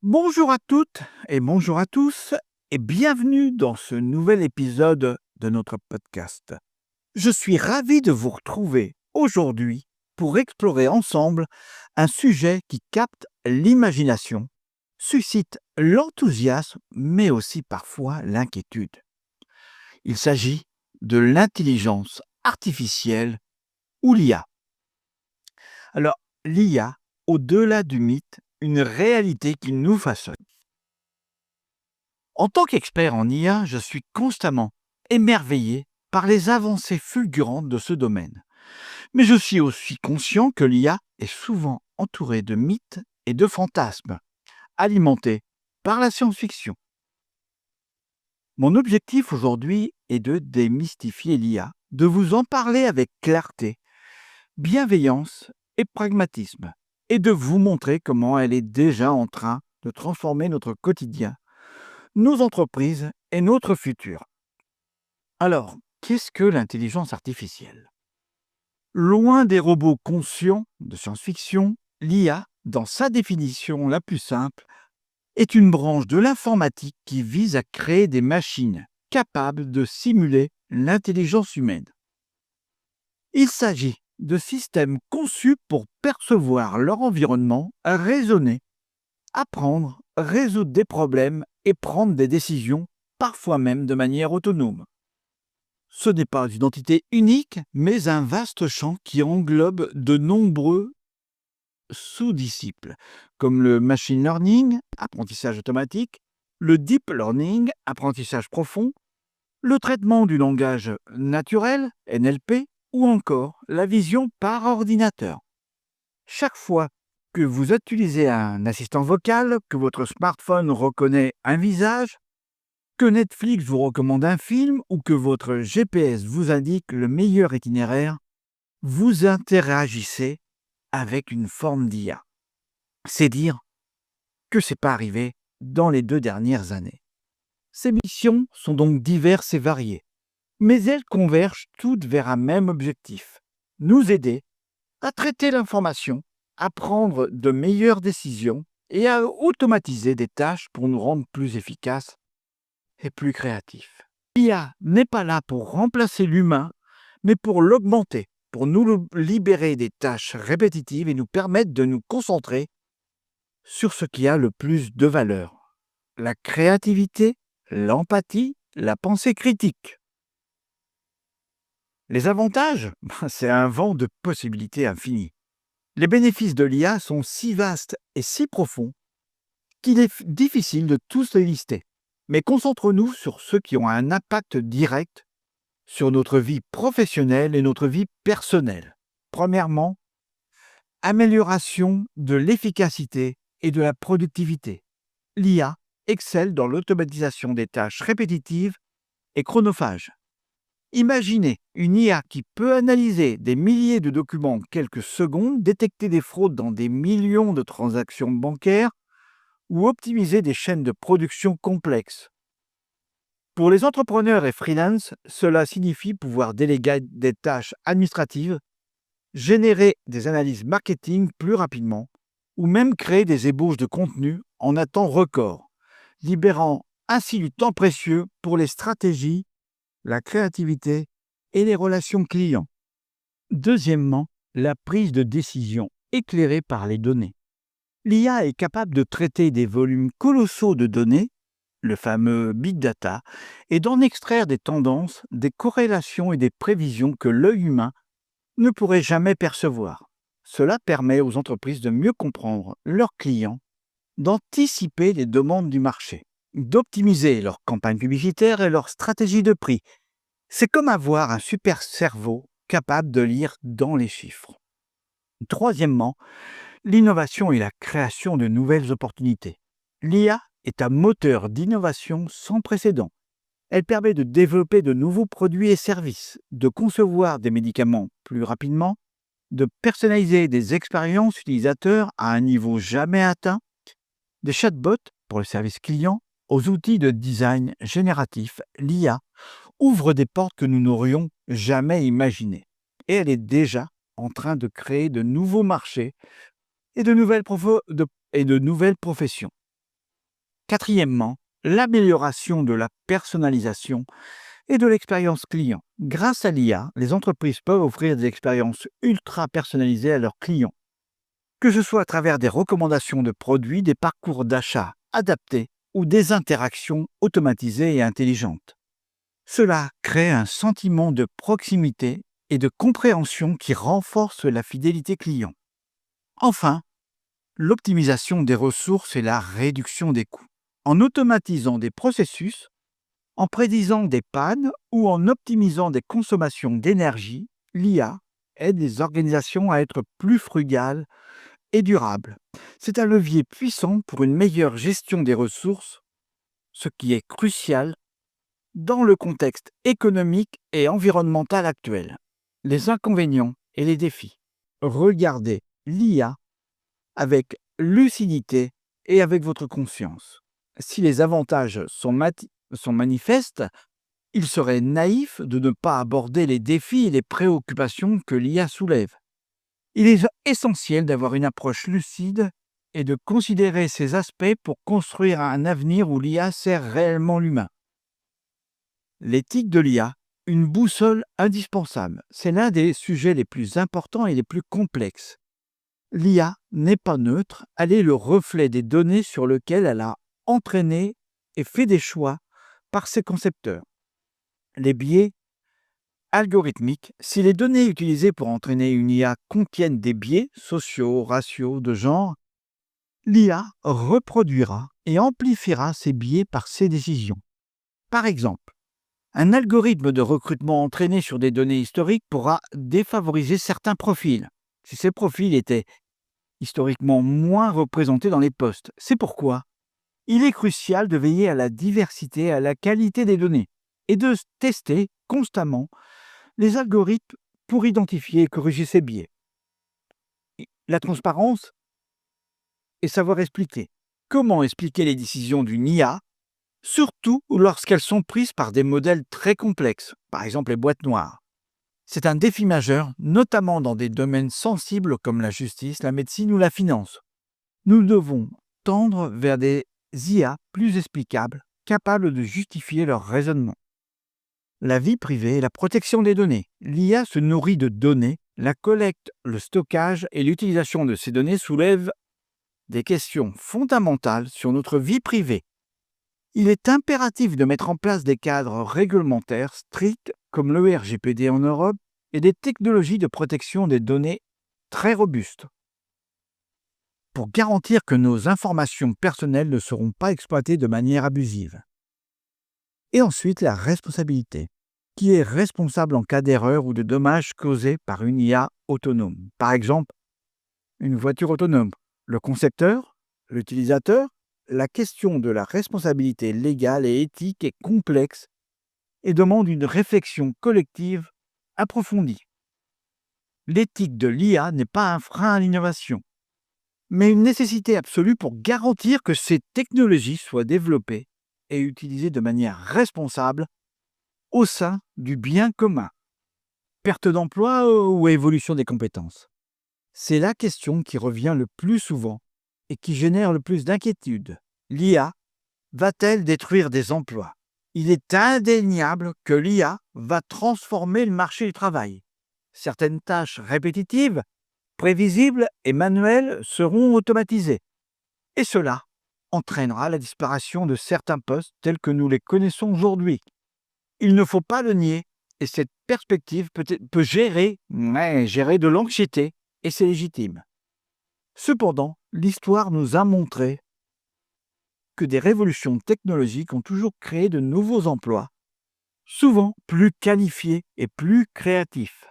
Bonjour à toutes et bonjour à tous et bienvenue dans ce nouvel épisode de notre podcast. Je suis ravi de vous retrouver aujourd'hui pour explorer ensemble un sujet qui capte l'imagination, suscite l'enthousiasme mais aussi parfois l'inquiétude. Il s'agit de l'intelligence artificielle ou l'IA. Alors, l'IA, au-delà du mythe, une réalité qui nous façonne. En tant qu'expert en IA, je suis constamment émerveillé par les avancées fulgurantes de ce domaine. Mais je suis aussi conscient que l'IA est souvent entourée de mythes et de fantasmes, alimentés par la science-fiction. Mon objectif aujourd'hui est de démystifier l'IA, de vous en parler avec clarté, bienveillance et pragmatisme, et de vous montrer comment elle est déjà en train de transformer notre quotidien, nos entreprises et notre futur. Alors, qu'est-ce que l'intelligence artificielle? Loin des robots conscients de science-fiction, l'IA, dans sa définition la plus simple, est une branche de l'informatique qui vise à créer des machines capables de simuler l'intelligence humaine. Il s'agit de systèmes conçus pour percevoir leur environnement, raisonner, apprendre, résoudre des problèmes et prendre des décisions, parfois même de manière autonome. Ce n'est pas une entité unique, mais un vaste champ qui englobe de nombreux sous-disciples, comme le machine learning, apprentissage automatique, le deep learning, apprentissage profond, le traitement du langage naturel, NLP, ou encore la vision par ordinateur. Chaque fois que vous utilisez un assistant vocal, que votre smartphone reconnaît un visage, que Netflix vous recommande un film ou que votre GPS vous indique le meilleur itinéraire, vous interagissez avec une forme d'IA. C'est dire que ce n'est pas arrivé dans les 2 dernières années. Ces missions sont donc diverses et variées, mais elles convergent toutes vers un même objectif: nous aider à traiter l'information, à prendre de meilleures décisions et à automatiser des tâches pour nous rendre plus efficaces et plus créatifs. L'IA n'est pas là pour remplacer l'humain, mais pour l'augmenter, pour nous libérer des tâches répétitives et nous permettre de nous concentrer sur ce qui a le plus de valeur: la créativité, l'empathie, la pensée critique. Les avantages, c'est un vent de possibilités infinies. Les bénéfices de l'IA sont si vastes et si profonds qu'il est difficile de tous les lister. Mais concentrons-nous sur ceux qui ont un impact direct sur notre vie professionnelle et notre vie personnelle. Premièrement, amélioration de l'efficacité et de la productivité. L'IA excelle dans l'automatisation des tâches répétitives et chronophages. Imaginez une IA qui peut analyser des milliers de documents en quelques secondes, détecter des fraudes dans des millions de transactions bancaires ou optimiser des chaînes de production complexes. Pour les entrepreneurs et freelance, cela signifie pouvoir déléguer des tâches administratives, générer des analyses marketing plus rapidement ou même créer des ébauches de contenu en un temps record, libérant ainsi du temps précieux pour les stratégies, la créativité et les relations clients. Deuxièmement, la prise de décision éclairée par les données. L'IA est capable de traiter des volumes colossaux de données, le fameux big data, et d'en extraire des tendances, des corrélations et des prévisions que l'œil humain ne pourrait jamais percevoir. Cela permet aux entreprises de mieux comprendre leurs clients, d'anticiper les demandes du marché, d'optimiser leurs campagnes publicitaires et leurs stratégies de prix. C'est comme avoir un super cerveau capable de lire dans les chiffres. Troisièmement, l'innovation et la création de nouvelles opportunités. L'IA est un moteur d'innovation sans précédent. Elle permet de développer de nouveaux produits et services, de concevoir des médicaments plus rapidement, de personnaliser des expériences utilisateurs à un niveau jamais atteint, des chatbots pour le service client, aux outils de design génératif. L'IA ouvre des portes que nous n'aurions jamais imaginées. Et elle est déjà en train de créer de nouveaux marchés et de nouvelles professions. Quatrièmement, l'amélioration de la personnalisation et de l'expérience client. Grâce à l'IA, les entreprises peuvent offrir des expériences ultra personnalisées à leurs clients, que ce soit à travers des recommandations de produits, des parcours d'achat adaptés ou des interactions automatisées et intelligentes. Cela crée un sentiment de proximité et de compréhension qui renforce la fidélité client. Enfin, l'optimisation des ressources et la réduction des coûts. En automatisant des processus, en prédisant des pannes ou en optimisant des consommations d'énergie, l'IA aide les organisations à être plus frugales et durables. C'est un levier puissant pour une meilleure gestion des ressources, ce qui est crucial dans le contexte économique et environnemental actuel. Les inconvénients et les défis. Regardez l'IA avec lucidité et avec votre conscience. Si les avantages sont manifestes, il serait naïf de ne pas aborder les défis et les préoccupations que l'IA soulève. Il est essentiel d'avoir une approche lucide et de considérer ces aspects pour construire un avenir où l'IA sert réellement l'humain. L'éthique de l'IA, une boussole indispensable. C'est l'un des sujets les plus importants et les plus complexes. L'IA n'est pas neutre, elle est le reflet des données sur lesquelles elle a entraîné et fait des choix par ses concepteurs. Les biais algorithmiques, si les données utilisées pour entraîner une IA contiennent des biais sociaux, raciaux, de genre, l'IA reproduira et amplifiera ces biais par ses décisions. Par exemple, un algorithme de recrutement entraîné sur des données historiques pourra défavoriser certains profils, si ces profils étaient historiquement moins représentés dans les postes. C'est pourquoi il est crucial de veiller à la diversité et à la qualité des données et de tester constamment les algorithmes pour identifier et corriger ces biais. La transparence et savoir expliquer. Comment expliquer les décisions d'une IA, surtout lorsqu'elles sont prises par des modèles très complexes, par exemple les boîtes noires. C'est un défi majeur, notamment dans des domaines sensibles comme la justice, la médecine ou la finance. Nous devons tendre vers des IA plus explicables, capables de justifier leur raisonnement. La vie privée et la protection des données. L'IA se nourrit de données, la collecte, le stockage et l'utilisation de ces données soulèvent des questions fondamentales sur notre vie privée. Il est impératif de mettre en place des cadres réglementaires stricts comme le RGPD en Europe et des technologies de protection des données très robustes pour garantir que nos informations personnelles ne seront pas exploitées de manière abusive. Et ensuite, la responsabilité. Qui est responsable en cas d'erreur ou de dommages causés par une IA autonome? Par exemple, une voiture autonome. Le concepteur, l'utilisateur. La question de la responsabilité légale et éthique est complexe et demande une réflexion collective approfondie. L'éthique de l'IA n'est pas un frein à l'innovation, mais une nécessité absolue pour garantir que ces technologies soient développées et utilisées de manière responsable au sein du bien commun. Perte d'emploi ou évolution des compétences? C'est la question qui revient le plus souvent et qui génère le plus d'inquiétude. L'IA va-t-elle détruire des emplois? Il est indéniable que l'IA va transformer le marché du travail. Certaines tâches répétitives, prévisibles et manuelles seront automatisées. Et cela entraînera la disparition de certains postes tels que nous les connaissons aujourd'hui. Il ne faut pas le nier, et cette perspective peut gérer de l'anxiété, et c'est légitime. Cependant, l'histoire nous a montré que des révolutions technologiques ont toujours créé de nouveaux emplois, souvent plus qualifiés et plus créatifs.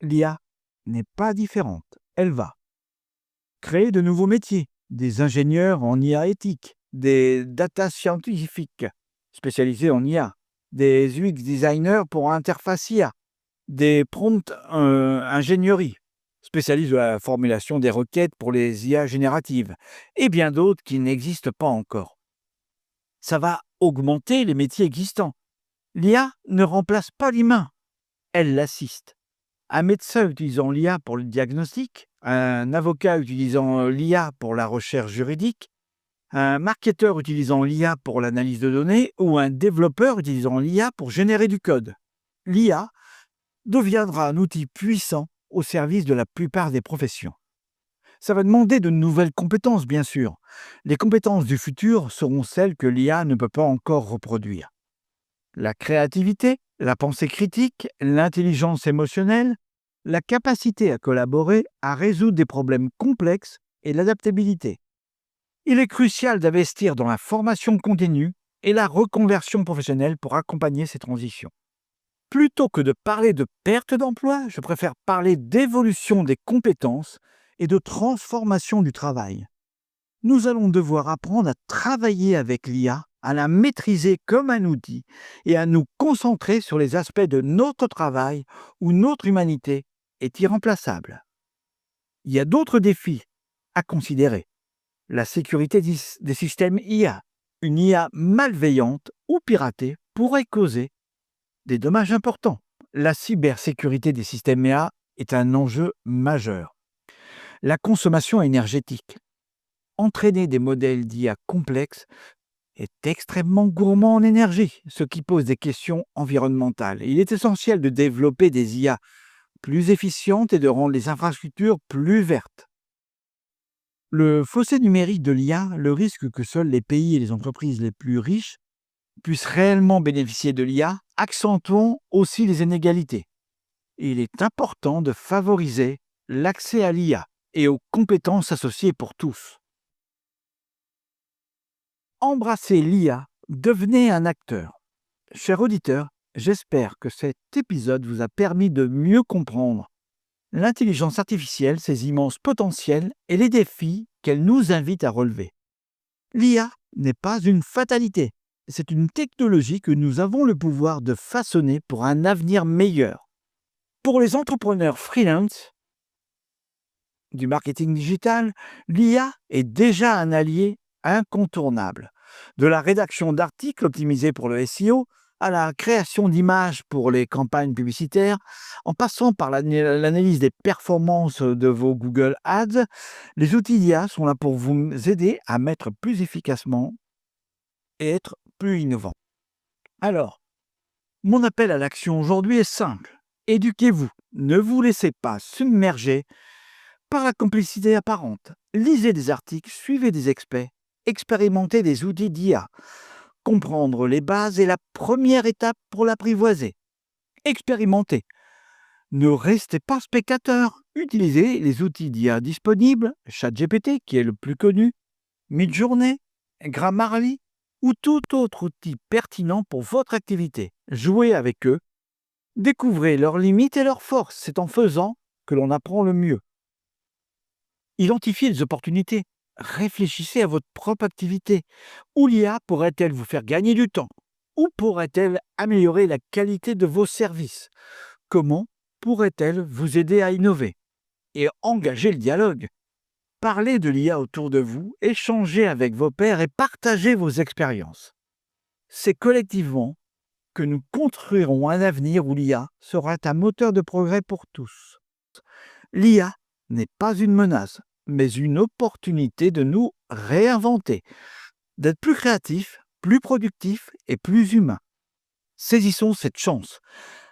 L'IA n'est pas différente. Elle va créer de nouveaux métiers, des ingénieurs en IA éthique, des data scientifiques spécialisés en IA, des UX designers pour interface IA, des prompt ingénierie, spécialistes de la formulation des requêtes pour les IA génératives, et bien d'autres qui n'existent pas encore. Ça va augmenter les métiers existants. L'IA ne remplace pas l'humain, elle l'assiste. Un médecin utilisant l'IA pour le diagnostic, un avocat utilisant l'IA pour la recherche juridique, Un marketeur utilisant l'IA pour l'analyse de données ou un développeur utilisant l'IA pour générer du code. L'IA deviendra un outil puissant au service de la plupart des professions. Ça va demander de nouvelles compétences, bien sûr. Les compétences du futur seront celles que l'IA ne peut pas encore reproduire. La créativité, la pensée critique, l'intelligence émotionnelle, la capacité à collaborer, à résoudre des problèmes complexes et l'adaptabilité. Il est crucial d'investir dans la formation continue et la reconversion professionnelle pour accompagner ces transitions. Plutôt que de parler de perte d'emploi, je préfère parler d'évolution des compétences et de transformation du travail. Nous allons devoir apprendre à travailler avec l'IA, à la maîtriser comme un outil et à nous concentrer sur les aspects de notre travail où notre humanité est irremplaçable. Il y a d'autres défis à considérer. La sécurité des systèmes IA. Une IA malveillante ou piratée pourrait causer des dommages importants. La cybersécurité des systèmes IA est un enjeu majeur. La consommation énergétique. Entraîner des modèles d'IA complexes est extrêmement gourmand en énergie, ce qui pose des questions environnementales. Il est essentiel de développer des IA plus efficientes et de rendre les infrastructures plus vertes. Le fossé numérique de l'IA, le risque que seuls les pays et les entreprises les plus riches puissent réellement bénéficier de l'IA, accentuons aussi les inégalités. Il est important de favoriser l'accès à l'IA et aux compétences associées pour tous. Embrassez l'IA, devenez un acteur. Chers auditeurs, j'espère que cet épisode vous a permis de mieux comprendre l'intelligence artificielle, ses immenses potentiels et les défis qu'elle nous invite à relever. L'IA n'est pas une fatalité, c'est une technologie que nous avons le pouvoir de façonner pour un avenir meilleur. Pour les entrepreneurs freelance du marketing digital, l'IA est déjà un allié incontournable. De la rédaction d'articles optimisés pour le SEO à la création d'images pour les campagnes publicitaires, en passant par l'analyse des performances de vos Google Ads, les outils d'IA sont là pour vous aider à mettre plus efficacement et être plus innovant. Alors, mon appel à l'action aujourd'hui est simple. Éduquez-vous, ne vous laissez pas submerger par la complicité apparente. Lisez des articles, suivez des experts, expérimentez des outils d'IA. Comprendre les bases est la première étape pour l'apprivoiser. Expérimentez. Ne restez pas spectateur. Utilisez les outils d'IA disponibles, ChatGPT qui est le plus connu, Midjourney, Grammarly ou tout autre outil pertinent pour votre activité. Jouez avec eux. Découvrez leurs limites et leurs forces. C'est en faisant que l'on apprend le mieux. Identifiez les opportunités. Réfléchissez à votre propre activité. Où l'IA pourrait-elle vous faire gagner du temps? Où pourrait-elle améliorer la qualité de vos services? Comment pourrait-elle vous aider à innover? Et engager le dialogue. Parlez de l'IA autour de vous, échangez avec vos pairs et partagez vos expériences. C'est collectivement que nous construirons un avenir où l'IA sera un moteur de progrès pour tous. L'IA n'est pas une menace, mais une opportunité de nous réinventer, d'être plus créatifs, plus productifs et plus humains. Saisissons cette chance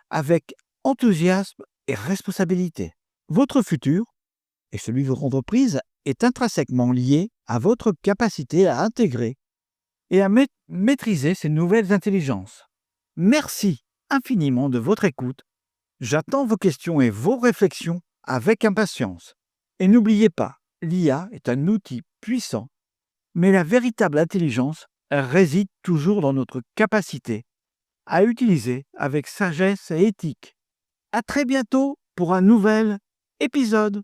avec enthousiasme et responsabilité. Votre futur et celui de votre entreprise est intrinsèquement lié à votre capacité à intégrer et à maîtriser ces nouvelles intelligences. Merci infiniment de votre écoute. J'attends vos questions et vos réflexions avec impatience. Et n'oubliez pas, l'IA est un outil puissant, mais la véritable intelligence réside toujours dans notre capacité à utiliser avec sagesse et éthique. À très bientôt pour un nouvel épisode.